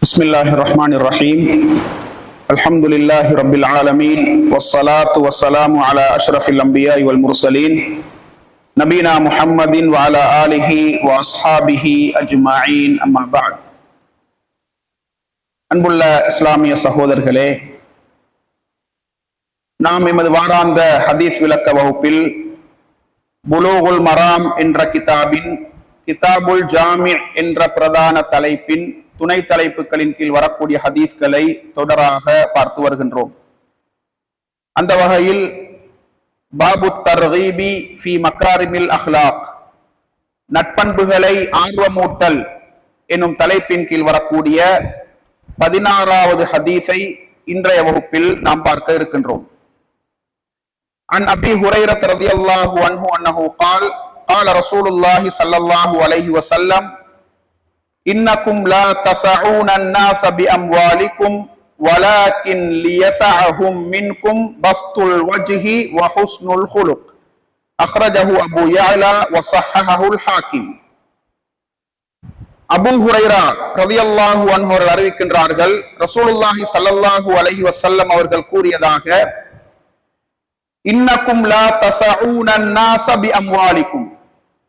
بسم الله الرحمن الرحيم الحمد لله رب العالمين والصلاة والسلام على أشرف الأنبياء والمرسلين نبينا محمد وعلى آله وأصحابه أجمعين أما بعد அன்புள்ள இஸ்லாமிய சகோதரர்களே, நாம் எமது வாராந்த ஹதீஸ் விளக்க வகுப்பில் புலூகுல் மராம் என்ற கிதாபின் கிதாபுல் ஜாமி என்ற பிரதான தலைப்பின் துணை தலைப்புகளின் கீழ் வரக்கூடிய ஹதீஸ்களை தொடராக பார்த்து வருகின்றோம். அந்த வகையில் பாபு தர்கீபி ஃபி மக்ராரிமில் அஹ்லாக், நட்பண்புகளை ஆர்வமூட்டல் என்னும் தலைப்பின் கீழ் வரக்கூடிய 16வது ஹதீஸை இன்றைய வகுப்பில் நாம் பார்க்க இருக்கின்றோம். عن أبي هريرة رضي الله عنه أنه قال قال رسول الله صلى الله عليه وسلم إنكم لا تسعون الناس بأموالكم ولكن ليسعهم منكم بسط الوجه وحسن الخلق أخرجه أبو يعلى وصححه الحاكم. அபூ ஹுரைரா ரலியல்லாஹு அன்ஹு அவர்கள் அறிவிக்கின்றார்கள், ரசூலுல்லாஹி ஸல்லல்லாஹு அலைஹி வஸல்லம் அவர்கள் கூறியதாக, இன்னக்கும் லா தஸஊன الناس بأموالكم,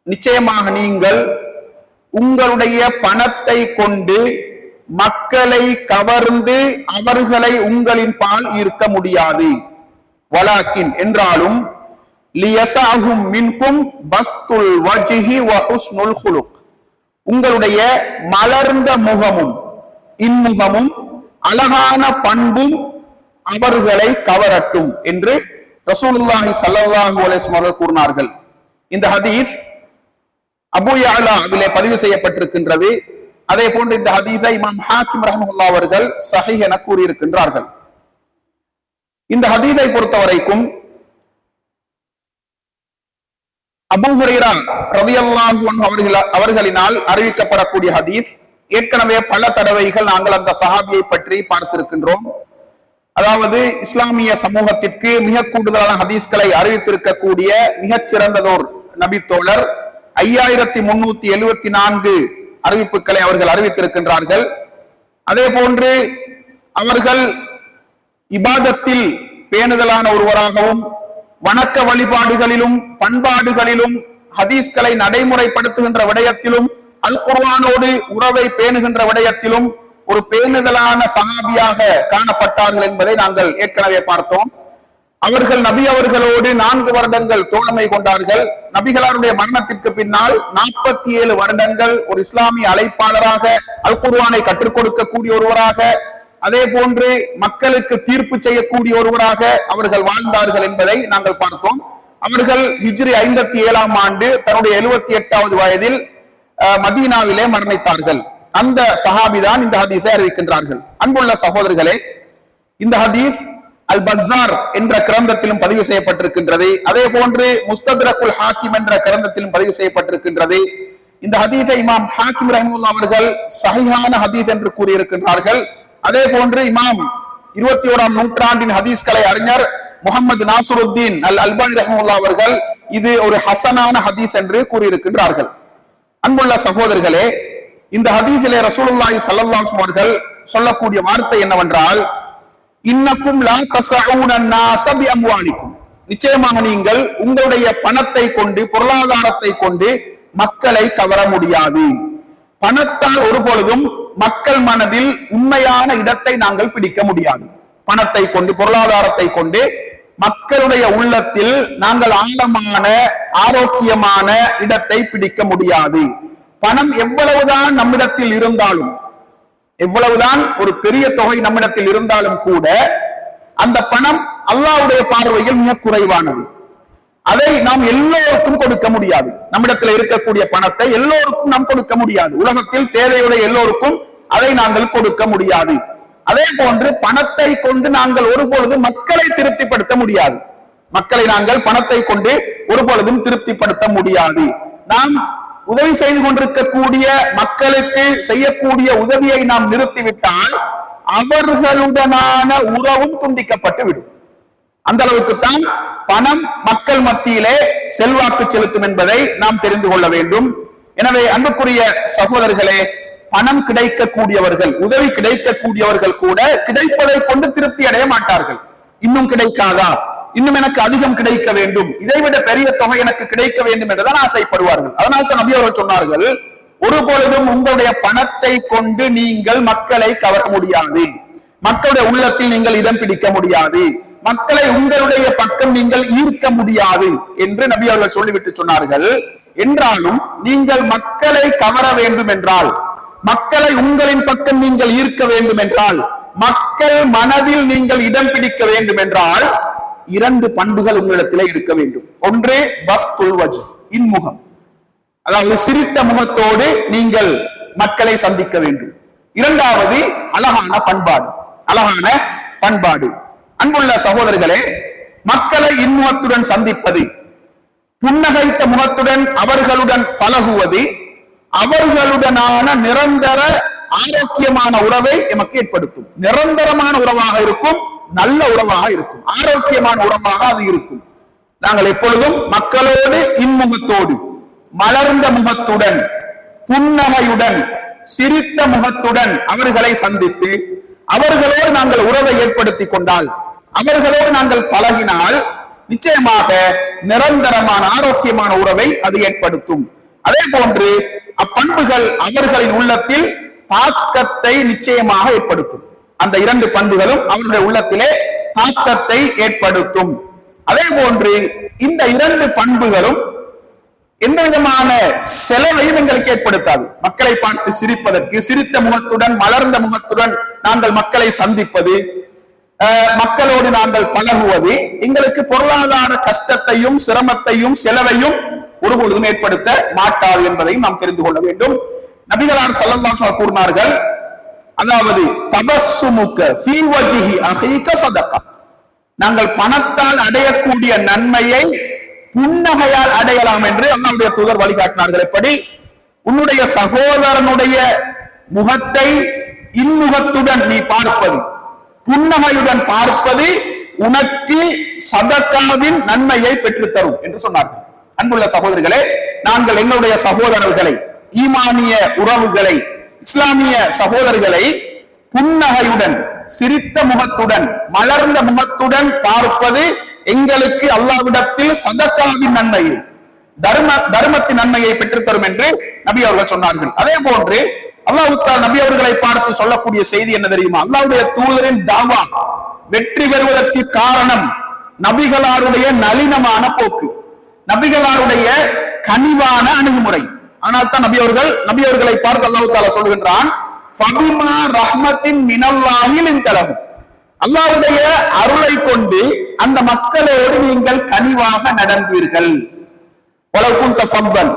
நிச்சயமாக நீங்கள் உங்களுடைய பணத்தை கொண்டு மக்களை கவர்ந்து அவர்களை உங்களின் பால் ஈர்க்க முடியாது. வலாக்கின் என்றாலும் லியஸஅஹும் மின்கும் பஸ்துல் வஜ்ஹி வ ஹுஸ்னுல் குலுக், உங்களுடைய மலர்ந்த முகமும் இன்முகமும் அழகான பண்பும் அவர்களை கவரட்டும் என்று ரசூலுல்லாஹி ஸல்லல்லாஹு அலைஹி வஸல்லம் அவர்கள் கூறினார்கள். இந்த ஹதீஸ் அபூ யஅலாவிலே பதிவு செய்யப்பட்டிருக்கின்றது. அதே போன்று இந்த ஹதீஸை இமாம் ஹாக்கிம் ரஹ்மத்துல்லாஹி அவர்கள் ஸஹீஹ் என கூறியிருக்கின்றார்கள். இந்த ஹதீஸை பொறுத்தவரைக்கும் அபூ ஹுரைரா ரலியல்லாஹு அன்ஹு அவர்களினால் அறிவிக்கப்படக்கூடிய ஹதீஸ். ஏற்கனவே பல தடவைகள் நாங்கள் அந்த சஹாபியை பற்றி பார்த்திருக்கின்றோம். அதாவது இஸ்லாமிய சமூகத்திற்கு மிக கூடுதலான ஹதீஸ்களை அறிவித்திருக்கக்கூடிய மிகச் சிறந்ததோர் நபி தோழர் 5374 அறிவிப்புகளை அவர்கள் அறிவித்திருக்கின்றார்கள். அதே போன்று அவர்கள் இபாதத்தில் பேணுதலான ஒருவராகவும் வணக்க வழிபாடுகளிலும் பண்பாடுகளிலும் ஹதீஸ்களை நடைமுறைப்படுத்துகின்ற விடயத்திலும் அல் குர்ஆனோடு உறவை பேணுகின்ற விடயத்திலும் ஒரு பேணுதலான சஹாபியாக காணப்பட்டார்கள் என்பதை நாங்கள் ஏற்கனவே பார்த்தோம். அவர்கள் நபி அவர்களோடு 4 வருடங்கள் தோழமை கொண்டார்கள். நபிகளாருடைய மரணத்திற்கு பின்னால் 47 வருடங்கள் ஒரு இஸ்லாமிய அழைப்பாளராக அல் குர்ஆனை கற்றுக் கொடுக்கக்கூடிய ஒருவராக, அதே போன்று மக்களுக்கு தீர்ப்பு செய்யக்கூடிய ஒருவராக அவர்கள் வாழ்ந்தார்கள் என்பதை நாங்கள் பார்த்தோம். அவர்கள் ஹிஜ்ரி 57ஆம் ஆண்டு தன்னுடைய 78வது வயதில் மதீனாவிலே மரணித்தார்கள். அந்த சஹாபிதான் இந்த ஹதீஸை அறிவிக்கின்றார்கள். அன்புள்ள சகோதரர்களே, இந்த ஹதீஸ் அல் பஸார் என்ற கிரந்தத்திலும் பதிவு செய்யப்பட்டிருக்கின்றது. அதே போன்று முஸ்தத்ரக்குல் ஹாக்கிம் என்ற கிரந்தத்திலும் பதிவு செய்யப்பட்டிருக்கின்றது. இந்த ஹதீஸை இமாம் ஹாக்கிம் ரஹ்மத்துல்லாஹி அவர்கள் சஹீஹான ஹதீஸ் என்று கூறியிருக்கின்றார்கள். அதே போன்று இமாம் 21ஆம் நூற்றாண்டின் ஹதீஸ்களை அறிஞர் முஹம்மது நாசருத்தீன் அல் அல்பானி ரஹ்மத்துல்லாஹி அவர்கள் இது ஒரு ஹசனான ஹதீஸ் என்று கூறியிருக்கின்றார்கள். அன்புள்ள சகோதரர்களே, இந்த ஹதீஸிலே ரசூலுல்லாஹி ஸல்லல்லாஹு அலைஹி அவர்கள் சொல்லக்கூடிய வார்த்தை என்னவென்றால், இன்னக்கும் லா தஸஊன الناس بأموالكم, நிச்சயமாக நீங்கள் உங்களுடைய பணத்தை கொண்டு பொருளாதாரத்தை கொண்டு மக்களை கவர முடியாது. பணத்தால் ஒருபொழுதும் மக்கள் மனதில் உண்மையான இடத்தை நாங்கள் பிடிக்க முடியாது. பணத்தை கொண்டு பொருளாதாரத்தை கொண்டு மக்களுடைய உள்ளத்தில் நாங்கள் ஆழமான ஆரோக்கியமான இடத்தை பிடிக்க முடியாது. பணம் எவ்வளவுதான் நம்மிடத்தில் இருந்தாலும், எவ்வளவுதான் ஒரு பெரிய தொகை நம்மிடத்தில் இருந்தாலும் கூட அந்த பணம் அல்லாஹ்வுடைய பார்வையில் மிக குறைவானது. அதை நாம் எல்லோருக்கும் கொடுக்க முடியாது. நம்மிடத்தில் இருக்கக்கூடிய பணத்தை எல்லோருக்கும் நாம் கொடுக்க முடியாது. உலகத்தில் தேவையுடைய எல்லோருக்கும் அதை நாங்கள் கொடுக்க முடியாது. அதே போன்று பணத்தை கொண்டு நாங்கள் ஒருபொழுதும் மக்களை திருப்திப்படுத்த முடியாது. மக்களை நாங்கள் பணத்தை கொண்டு ஒருபொழுதும் திருப்திப்படுத்த முடியாது. நாம் உதவி செய்து கொண்டிருக்கக்கூடிய மக்களுக்கு செய்யக்கூடிய உதவியை நாம் நிறுத்திவிட்டால் அவர்களுடனான உறவும் துண்டிக்கப்பட்டு விடும். அந்த அளவுக்குத்தான் பணம் மக்கள் மத்தியிலே செல்வாக்கு செலுத்தும் என்பதை நாம் தெரிந்து கொள்ள வேண்டும். எனவே அன்புக்குரிய சகோதரர்களே, பணம் கிடைக்கக்கூடியவர்கள், உதவி கிடைக்கக்கூடியவர்கள் கூட கிடைப்பதை கொண்டு திருப்தி அடைய மாட்டார்கள். இன்னும் கிடைக்காதா, இன்னும் எனக்கு அதிகம் கிடைக்க வேண்டும், இதைவிட பெரிய தொகை எனக்கு கிடைக்க வேண்டும் என்றுதான் ஆசைப்படுவார்கள். அதனால் தான் நபி அவர்கள் சொன்னார்கள், ஒரு பொழுதும் உங்களுடைய பணத்தை கொண்டு நீங்கள் மக்களை கவர முடியாது, மக்களுடைய உள்ளத்தில் நீங்கள் இடம் பிடிக்க முடியாது, மக்களை உங்களுடைய பக்கம் நீங்கள் ஈர்க்க முடியாது என்று நபி அவர்கள் சொல்லிவிட்டு சொன்னார்கள். என்றாலும் நீங்கள் மக்களை கவர வேண்டும் என்றால், மக்களை உங்களின் பக்கம் நீங்கள் ஈர்க்க வேண்டும் என்றால், மக்கள் மனதில் நீங்கள் இடம் பிடிக்க வேண்டும் என்றால் 2 பண்புகள் உங்களிடத்திலே இருக்க வேண்டும். ஒன்று பஸ்துல் வஜ், இன்முகம், அதாவது சிரித்த முகத்தோடு நீங்கள் மக்களை சந்திக்க வேண்டும். இரண்டாவது அழகான பண்பாடு, அழகான பண்பாடு. அன்புள்ள சகோதரர்களே, மக்களை இன்முகத்துடன் சந்திப்பது, புன்னகைத்த முகத்துடன் அவர்களுடன் பழகுவது, அவர்களுடனான நிரந்தர ஆரோக்கியமான உறவை எமக்கு ஏற்படுத்தும். நிரந்தரமான உறவாக இருக்கும், நல்ல உறவாக இருக்கும், ஆரோக்கியமான உறவாக அது இருக்கும். நாங்கள் எப்பொழுதும் மக்களோடு இன்முகத்தோடு, மலர்ந்த முகத்துடன், புன்னகையுடன், சிரித்த முகத்துடன் அவர்களை சந்தித்து அவர்களோடு நாங்கள் உறவை ஏற்படுத்தி கொண்டால், அவர்களோடு நாங்கள் பழகினால் நிச்சயமாக நிரந்தரமான ஆரோக்கியமான உறவை அது ஏற்படுத்தும். அதே போன்று அப்பண்புகள் அவர்களின் உள்ளத்தில் தாக்கத்தை நிச்சயமாக ஏற்படுத்தும். அந்த 2 பண்புகளும் அவர்களுடைய உள்ளத்திலே தாக்கத்தை ஏற்படுத்தும். அதே போன்று இந்த 2 பண்புகளும் எந்த விதமான செலவையும் எங்களுக்கு ஏற்படுத்தாது. மக்களை பார்த்து சிரிப்பதற்கு, சிரித்த முகத்துடன் மலர்ந்த முகத்துடன் நாங்கள் மக்களை சந்திப்பது, மக்களோடு நாங்கள் பழகுவது எங்களுக்கு பொருளாதார கஷ்டத்தையும் சிரமத்தையும் செலவையும் ஒருபொழுதும் ஏற்படுத்த மாட்டாது என்பதையும் நாம் தெரிந்து கொள்ள வேண்டும். நபிகளார் ஸல்லல்லாஹு அலைஹி வஸல்லம் கூறினார்கள், அதாவது தபஸ்ஸுமுக ஃபீ வஜ்ஹி அஹீக ஸதகா, நாங்கள் பணத்தால் அடையக்கூடிய நன்மையை புன்னகையால் அடையலாம் என்று அல்லாஹ்வுடைய தூதர் வழிகாட்டினார்கள். எப்படி? உன்னுடைய சகோதரனுடைய முகத்தை இன்முகத்துடன் நீ பார்ப்பது, புன்னகையுடன் பார்ப்பது உனக்கு சதகாவின் நன்மையை பெற்றுத்தரும் என்று சொன்னார்கள். அன்புள்ள சகோதரர்களே, நாங்கள் எங்களுடைய சகோதரர்களை, ஈமானிய உறவுகளை, இஸ்லாமிய சகோதரர்களை புன்னகையுடன், சிரித்த முகத்துடன், மலர்ந்த முகத்துடன் பார்ப்பது எங்களுக்கு அல்லாஹ்விடத்தில் சதகாவின் நன்மையை, தர்மத்தின் நன்மையை பெற்றுத்தரும் என்று நபி அவர்கள் சொன்னார்கள். அதே போன்று அல்லாஹ் தஆலா நபி அவர்களை பார்த்து சொல்லக்கூடிய செய்தி என்ன தெரியுமா? அல்லாஹ்வுடைய தூதரின் தாவா வெற்றி பெறுவதற்கு காரணம் நபிகளாருடைய நளினமான போக்கு, நபிகளாருடைய கனிவான அணுகுமுறை. ஆனால் தான் நபி அவர்களை பார்த்து அல்லாஹ் தஆலா சொல்கின்றான், ஃபபிமா ரஹ்மத்தின் மினல்லாஹி லின்தலஹு, அல்லாஹ்வுடைய அருளை கொண்டு அந்த மக்களோடு நீங்கள் கனிவாக நடந்தீர்கள். வலவ் குன்த ஃபவ்வன்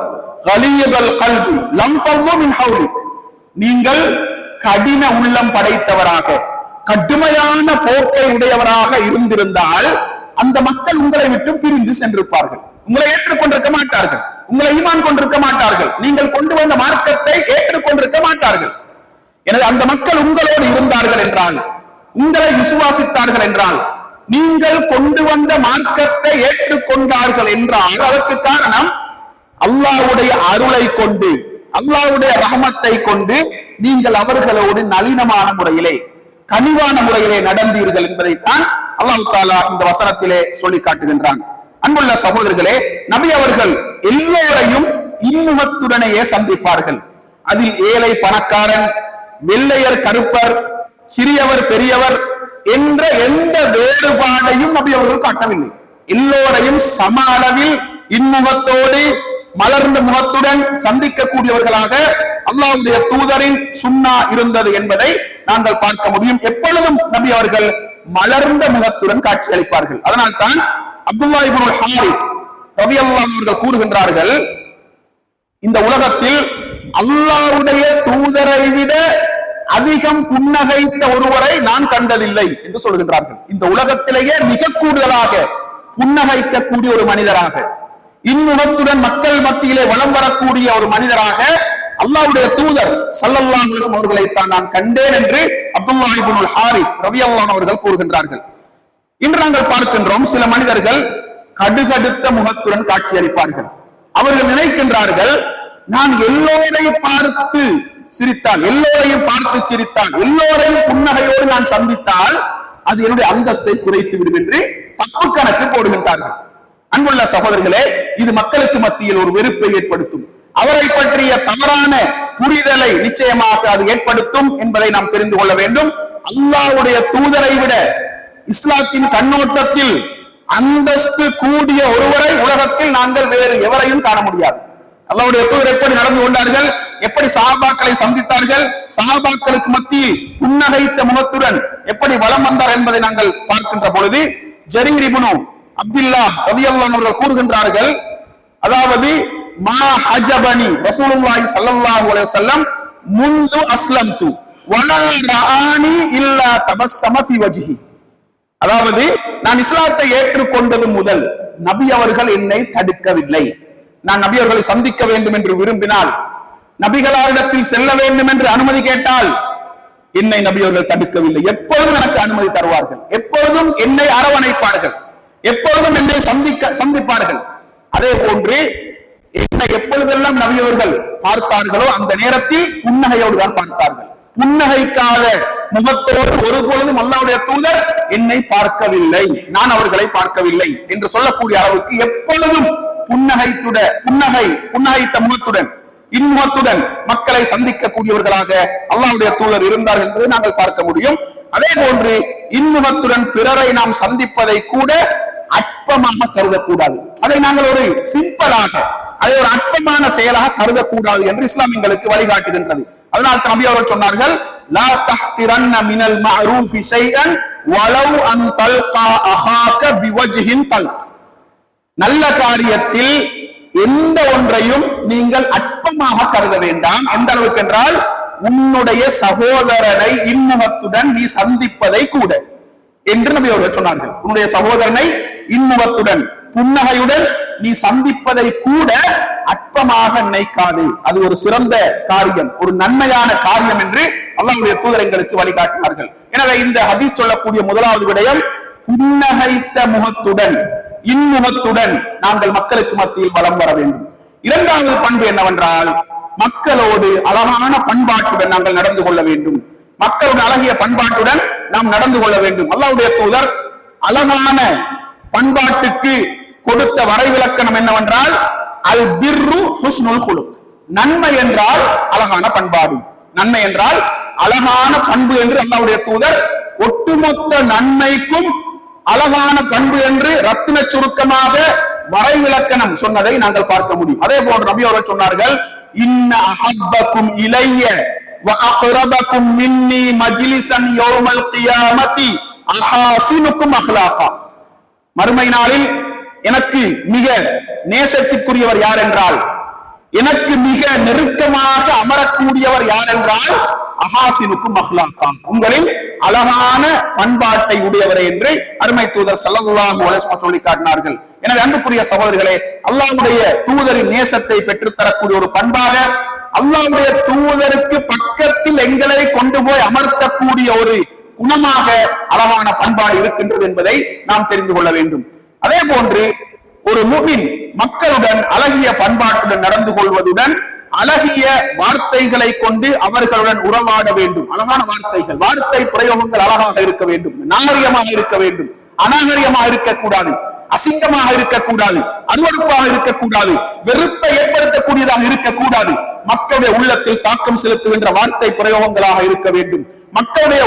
கலீயல் கல்பி லம் ஃபவ்வு மின் ஹவ்லிக், நீங்கள் கடின உள்ளம் படைத்தவராக, கடுமையான போக்கை உடையவராக இருந்திருந்தால் அந்த மக்கள் உங்களை விட்டு பிரிந்து சென்றிருப்பார்கள், உங்களை ஏற்றுக்கொண்டிருக்க மாட்டார்கள், உங்களை ஈமான் கொண்டிருக்க மாட்டார்கள், நீங்கள் கொண்டு வந்த மார்க்கத்தை ஏற்றுக்கொண்டிருக்க மாட்டார்கள். எனவே அந்த மக்கள் உங்களோடு இருந்தார்கள் என்றால், உங்களை விசுவாசித்தார்கள் என்றால், நீங்கள் கொண்டு வந்த மார்க்கத்தை ஏற்றுக்கொண்டார்கள் என்றால் அதற்கு காரணம் அல்லாஹ்வுடைய அருளை கொண்டு, அல்லாஹ்வுடைய ரஹமத்தை கொண்டு நீங்கள் அவர்களோடு நளினமான முறையிலே, கனிவான முறையிலே நடந்தீர்கள் என்பதைத்தான் அல்லாஹ் தஆலா இந்த வசனத்திலே சொல்லி காட்டுகின்றான். அன்புள்ள சகோதரர்களே, நபி அவர்கள் எல்லோரையும் இன்முகத்துடனேயே சந்திப்பார்கள். அதில் ஏழை பணக்காரன், வெள்ளையர் கருப்பர், சிறியவர் பெரியவர் என்ற எந்த வேறுபாடையும் நபி அவர்கள் காட்டவில்லை. எல்லோரையும் சம அளவில் இன்முகத்தோடு மலர்ந்த முகத்துடன் சந்திக்கக்கூடியவர்களாக அல்லாஹ்வுடைய தூதரின் சுன்னா இருந்தது என்பதை நாங்கள் பார்க்க முடியும். எப்பொழுதும் நபி அவர்கள் மலர்ந்த முகத்துடன் காட்சி அளிப்பார்கள். அதனால் தான் அப்துல்லாஹ் இப்னுல் ஹாரிஸ் ரலியல்லாஹு அன்ஹு அவர்கள் கூறுகின்றார்கள், இந்த உலகத்தில் அல்லாஹ்வுடைய தூதரை விட அதிகம் புன்னகைத்த ஒருவரை நான் கண்டதில்லை என்று சொல்கின்றார்கள். இந்த உலகத்திலேயே மிக கூடுதலாக புன்னகைக்கக்கூடிய ஒரு மனிதராக, இன்முகத்துடன் மக்கள் மத்தியிலே வலம் வரக்கூடிய ஒரு மனிதராக அல்லாஹ்வுடைய தூதர் ஸல்லல்லாஹு அலைஹி வஸல்லம் அவர்களை தான் நான் கண்டேன் என்று அப்துல்லாஹ் இப்னுல் ஹாரிஸ் ரலியல்லாஹு அன்ஹு அவர்கள் கூறுகின்றார்கள். இன்று நாங்கள் பார்க்கின்றோம், சில மனிதர்கள் கடுகடுத்த முகத்துடன் காட்சியளிப்பார்கள். அவர்கள் நினைக்கின்றார்கள், நான் எல்லோரை பார்த்து சிரித்தால், எல்லோரையும் பார்த்து சிரித்தால், எல்லோரையும் புன்னகையோடு நான் சந்தித்தால் அது என்னுடைய அந்தஸ்தை குறைத்து விடும் என்று தப்பு கணக்கு போடுகின்றார்கள். அன்புள்ள சகோதரர்களே, இது மக்களுக்கு மத்தியில் ஒரு வெறுப்பை ஏற்படுத்தும். அவரை பற்றிய தவறான புரிதலை நிச்சயமாக அது ஏற்படுத்தும் என்பதை நாம் தெரிந்து கொள்ள வேண்டும். அல்லாஹ்வுடைய தூதரை விட இஸ்லாத்தின் கண்ணோட்டத்தில் அந்தஸ்து கூடிய ஒருவரை உலகத்தில் நாங்கள் வேறு எவரையும் காண முடியாது. அல்லாஹ்வுடைய தூதர் எப்படி நடந்து கொண்டார்கள், எப்படி சஹாபாக்களை சந்தித்தார்கள், சஹாபாக்களுக்கு மத்தியில் புன்னகைத்த முகத்துடன் எப்படி வலம் வந்தார் என்பதை நாங்கள் பார்க்கின்ற பொழுது ஜரீர் இப்னு அப்துல்லாஹ் ரலியல்லாஹு அன்ஹு அவர்கள் கூறுகின்றார்கள், அதாவது மா ஹஜபனி ரசூலுல்லாஹி ஸல்லல்லாஹு அலைஹி வஸல்லம் முந்து அஸ்லம்து வலா ரஆனி இல்லா தபஸ்ஸம ஃபி வஜ்ஹி. அதாவது நான் இஸ்லாத்தை ஏற்றுக்கொண்டது முதல் நபி அவர்கள் என்னை தடுக்கவில்லை. நான் நபி அவர்களை சந்திக்க வேண்டும் என்று விரும்பினால், நபிகளாரிடத்தில் செல்ல வேண்டும் என்று அனுமதி கேட்டால் என்னை நபி அவர்கள் தடுக்கவில்லை. எப்பொழுதும் எனக்கு அனுமதி தருவார்கள், எப்பொழுதும் என்னை அரவணைப்பார்கள், எப்பொழுதும் என்னை சந்திப்பார்கள். அதே போன்று என்னை எப்பொழுதெல்லாம் நபி அவர்கள் பார்த்தார்களோ அந்த நேரத்தில் புன்னகையோடு தான் பார்த்தார்கள். புன்னகைக்காத முகத்தோடு ஒரு பொழுதும் அல்லாஹ்வுடைய தூதர் என்னை பார்க்கவில்லை, நான் அவர்களை பார்க்கவில்லை என்று சொல்லக்கூடிய அளவுக்கு எப்பொழுதும் புன்னகைத்த முகத்துடன் இன்முகத்துடன் மக்களை சந்திக்கக்கூடியவர்களாக அல்லாஹ்வுடைய தூதர் இருந்தார் என்பதை நாங்கள் பார்க்க முடியும். அதே போன்று இன்முகத்துடன் பிறரை நாம் சந்திப்பதை கூட அற்பமாக கருதக்கூடாது. அதை நாங்கள் ஒரு சிம்பிளாக, அதை ஒரு அற்பமான செயலாக கருதக்கூடாது என்று இஸ்லாம் எங்களுக்கு வழிகாட்டுகின்றது. அதனால் நபி அவர்கள் சொன்னார்கள், லா தஹ்திரன்ன மினல் மஅரூஃபி ஷைஅன் வலவ் அன் தல்கா அஹாக பிவஜ்ஹின் தல்க். நல்ல காரியத்தில் எந்த ஒன்றையும் நீங்கள் அற்பமாக கருத வேண்டாம். எந்த அளவுக்கு என்றால், உன்னுடைய சகோதரனை இன்முகத்துடன் நீ சந்திப்பதை கூட என்று நபி அவர்கள் சொன்னார்கள். உன்னுடைய சகோதரனை இன்முகத்துடன் புன்னகையுடன் நீ சந்திப்பதை கூட அற்பமாக நினைக்காது. அது ஒரு சிறந்த காரியம், ஒரு நன்மையான காரியம் என்று அல்லாஹ்வுடைய தூதர் எங்களுக்கு வழிகாட்டினார்கள். எனவே இந்த ஹதீஸ் சொல்லக்கூடிய முதலாவது விடயம், புன்னகைத்த முகத்துடன் இன்முகத்துடன் நாங்கள் மக்களுக்கு மத்தியில் வலம் வர வேண்டும். இரண்டாவது பண்பு என்னவென்றால், மக்களோடு அழகான பண்பாட்டுடன் நாங்கள் நடந்து கொள்ள வேண்டும். மக்களுடைய அழகிய பண்பாட்டுடன் நாம் நடந்து கொள்ள வேண்டும். அல்லாஹ்வுடைய தூதர் அழகான பண்பாட்டுக்கு கொடுத்த வரைவிலக்கணம் என்னவென்றால், அல் பிர்ரு ஹுஸ்னுல் குலுக். நன்மை என்றால் அழகான பண்பாடு, நன்மை என்றால் அழகான பண்பு என்று அல்லாஹ்வுடைய தூதர் ஒட்டுமொத்த நன்மைக்கும் அழகான பண்பு என்று ரத்தின சுருக்கமாக வரைவிலக்கணம் சொன்னதை நாங்கள் பார்க்க முடியும். அதே போன்று நபி அவர்கள் சொன்னார்கள், இன்ன அஹப்பக்கும் இலைய வ அக்ரபக்கும் மின்னி மஜ்லிஸன் யௌமல் கியாமத்தி அஹாசினுக்கும் அஹ்லாகா. மறுமை நாளில் எனக்கு மிக நேசத்திற்குரியவர் யார் என்றால், எனக்கு மிக நெருக்கமாக அமரக்கூடியவர் யார் என்றால் அஹாசினுக்கும் அஹ்லாகா, உங்களில் அழகான பண்பாட்டை உடையவரே என்று அருமை தூதர் ஸல்லல்லாஹு அலைஹி வஸல்லம் சொல்லி காட்டினார்கள். எனவே அன்புக்குரிய சகோதரர்களே, அல்லாஹ்வுடைய தூதரின் நேசத்தை பெற்றுத்தரக்கூடிய ஒரு பண்பாக, அல்லாஹ்வுடைய தூதருக்கு பக்கத்தில் எங்களை கொண்டு போய் அமர்த்தக்கூடிய ஒரு குணமாக அழகான பண்பாடு இருக்கின்றது என்பதை நாம் தெரிந்து கொள்ள வேண்டும். அதே போன்று ஒரு முஃமின் மக்களுடன் அழகிய பண்பாட்டுடன் நடந்து கொள்வதுடன் அழகிய வார்த்தைகளை கொண்டு அவர்களுடன் உறவாட வேண்டும். அழகான வார்த்தைகள், வார்த்தை பிரயோகங்கள் அழகாக இருக்க வேண்டும், நாகரிகமாக இருக்க வேண்டும், அநாகரிகமாக இருக்கக்கூடாது, அசிங்கமாக இருக்கக்கூடாது, அருவருப்பாக இருக்கக்கூடாது, வெறுப்பை ஏற்படுத்தக்கூடியதாக இருக்கக்கூடாது. மக்களுடைய உள்ளத்தில் தாக்கம் செலுத்துகின்ற வார்த்தை பிரயோகங்களாக இருக்க வேண்டும். மக்களுடைய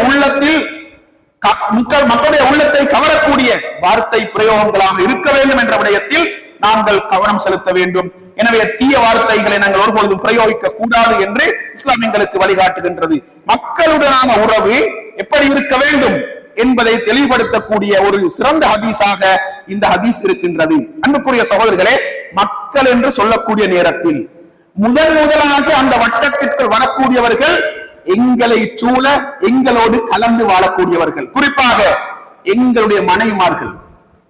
உள்ளத்தை கவரக்கூடிய வார்த்தை பிரயோகங்களாக இருக்க வேண்டும் என்ற விடயத்தில் நாங்கள் கவனம் செலுத்த வேண்டும். எனவே தீய வார்த்தைகளை நாங்கள் ஒருபொழுதும் பிரயோகிக்க கூடாது என்று இஸ்லாம் எங்களுக்கு வழிகாட்டுகின்றது. மக்களுடனான உறவு எப்படி இருக்க வேண்டும் என்பதை தெளிவுபடுத்தக்கூடிய ஒரு சிறந்த ஹதீஸாக இந்த ஹதீஸ் இருக்கின்றது. அன்புக்குரிய சகோதரர்களே, மக்கள் என்று சொல்லக்கூடிய நேரத்தில் முதலாக அந்த வட்டத்திற்குள் வரக்கூடியவர்கள் எங்களை சூழ எங்களோடு கலந்து வாழக்கூடியவர்கள், குறிப்பாக எங்களுடைய மனைவிமார்கள்,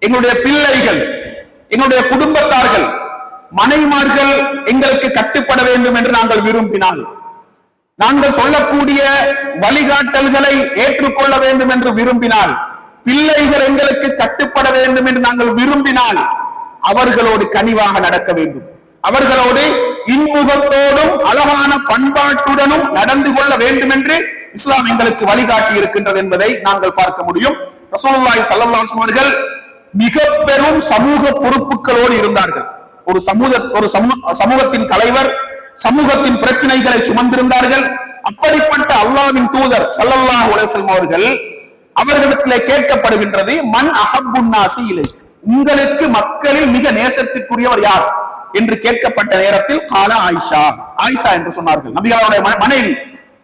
எங்களுடைய பிள்ளைகள், எங்களுடைய குடும்பத்தார்கள். மனைவிமார்கள் எங்களுக்கு கட்டுப்பட வேண்டும் என்று நாங்கள் விரும்பினால், நாங்கள் சொல்லக்கூடிய வழிகாட்டல்களை ஏற்றுக்கொள்ள வேண்டும் என்று விரும்பினால், பிள்ளைகள் எங்களுக்கு கட்டுப்பட வேண்டும் என்று நாங்கள் விரும்பினால் அவர்களோடு கனிவாக நடக்க வேண்டும், அவர்களோடு இன்முகத்தோடும் அழகான பண்பாட்டுடனும் நடந்து கொள்ள வேண்டும் என்று இஸ்லாம் எங்களுக்கு வழிகாட்டி இருக்கின்றது என்பதை நாங்கள் பார்க்க முடியும். ரசூலுல்லாஹி ஸல்லல்லாஹு அலைஹி வஸல்லம் அவர்கள் மிக பெரும் சமூக பொறுப்புகளோடு இருந்தார்கள். ஒரு சமூகத்தின் தலைவர், சமூகத்தின் பிரச்சனைகளை சுமந்திருந்தார்கள். அப்படிப்பட்ட அல்லாஹ்வின் தூதர் ஸல்லல்லாஹு அலைஹி வஸல்லம் அவர்களிடத்திலே கேட்கப்படுகின்றது, மன் அஹப்புன் நாஸி இலைக், உங்களுக்கு மக்களில் மிக நேசத்திற்குரியவர் யார் என்று கேட்கப்பட்ட நேரத்தில் கால ஆயிஷா, ஆயிஷா என்று சொன்னார்கள். நபிகளுடைய மனைவி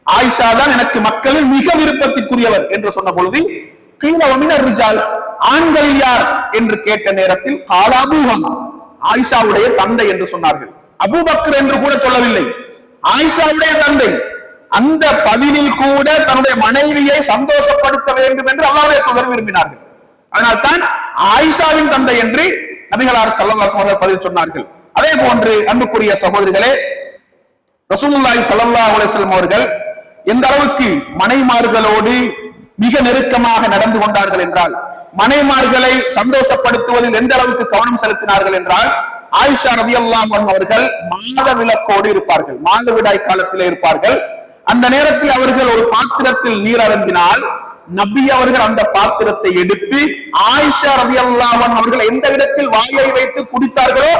ஆயிஷா தான் எனக்கு மக்களில் மிக விருப்பத்திற்குரியவர் என்று சொன்ன பொழுது, கீழ வமினர் ரிஜால், ஆண்களில் யார் என்று கேட்ட நேரத்தில் கால அபூஹா, ஆயிஷாவுடைய தந்தை என்று சொன்னார்கள். அபூபக்கர் என்று கூட சொல்லவில்லை, ஆயிஷாவுடைய தந்தை. அந்த பதிலில் கூட தன்னுடைய மனைவியை சந்தோஷப்படுத்த வேண்டும் என்று அல்லாஹ்வுடைய தூதர் விரும்பினார்கள். அதனால் தான் ஆயிஷாவின் தந்தை என்று நபிகளார் ஸல்லல்லாஹு அலைஹி வஸல்லம் பதில் சொன்னார்கள். அதே போன்று அன்புக்குரிய சகோதரிகளே, ரசூலுல்லாஹி ஸல்லல்லாஹு அலைஹி வஸல்லம் அவர்கள் எந்த அளவுக்கு மனைமார்களோடு மிக நெருக்கமாக நடந்து கொண்டார்கள் என்றால், மனைமார்களை சந்தோஷப்படுத்துவதில் எந்த அளவுக்கு கவனம் செலுத்தினார்கள் என்றால், ஆயிஷா ரலியல்லாஹு அன்ஹா அவர்கள் மாத விலக்கோடு இருப்பார்கள், மாதவிடாய் காலத்திலே இருப்பார்கள். அந்த நேரத்தில் அவர்கள் ஒரு பாத்திரத்தில் நீர் அருந்தினால் நபி அவர்கள் அந்த பாத்திரத்தை எடுத்து ஆயிஷா ரலியல்லாஹு அன்ஹா அவர்கள் எந்த இடத்தில் வாயை வைத்து குடித்தார்களோ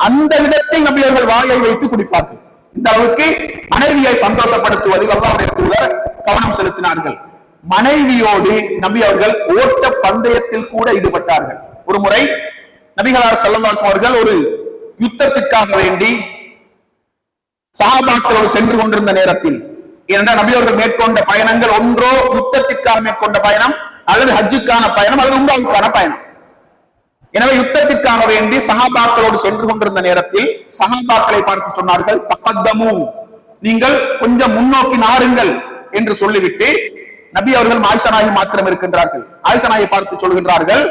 அந்த இடத்தில் நபி அவர்கள் வாயை வைத்து குடிப்பார்கள். இந்த அளவுக்கு மனைவியை சந்தோஷப்படுத்துவதில் அல்லாஹ்வுடைய தூதர் கவனம் செலுத்தினார்கள். மனைவியோடு நபி அவர்கள் ஓட்ட பந்தயத்தில் கூட ஈடுபட்டார்கள். ஒரு முறை நபிகளார் ஸல்லல்லாஹு அலைஹி வஸல்லம் அவர்கள் ஒரு யுத்தத்திற்காக வேண்டி சஹாபாக்களோடு சென்று கொண்டிருந்த நேரத்தில், ஏனென்றால் நபி அவர்கள் மேற்கொண்ட பயணங்கள் ஒன்றோ யுத்தத்திற்காக மேற்கொண்ட பயணம், அல்லது ஹஜ்ஜுக்கான பயணம், அல்லது உம்ராவுக்கான பயணம். எனவே யுத்தத்திற்காக வேண்டி சஹாபாக்களோடு சென்று கொண்டிருந்த நேரத்தில் சஹாபாக்களை பார்த்து சொன்னார்கள், தகத்தமு, நீங்கள் கொஞ்சம் முன்னோக்கி நாருங்கள் என்று சொல்லிவிட்டு நபி அவர்கள் ஆயிஷா நாயகி மாத்திரம் இருக்கின்றார்கள். ஆயிஷா நாயகி பார்த்து சொல்கின்றார்கள்,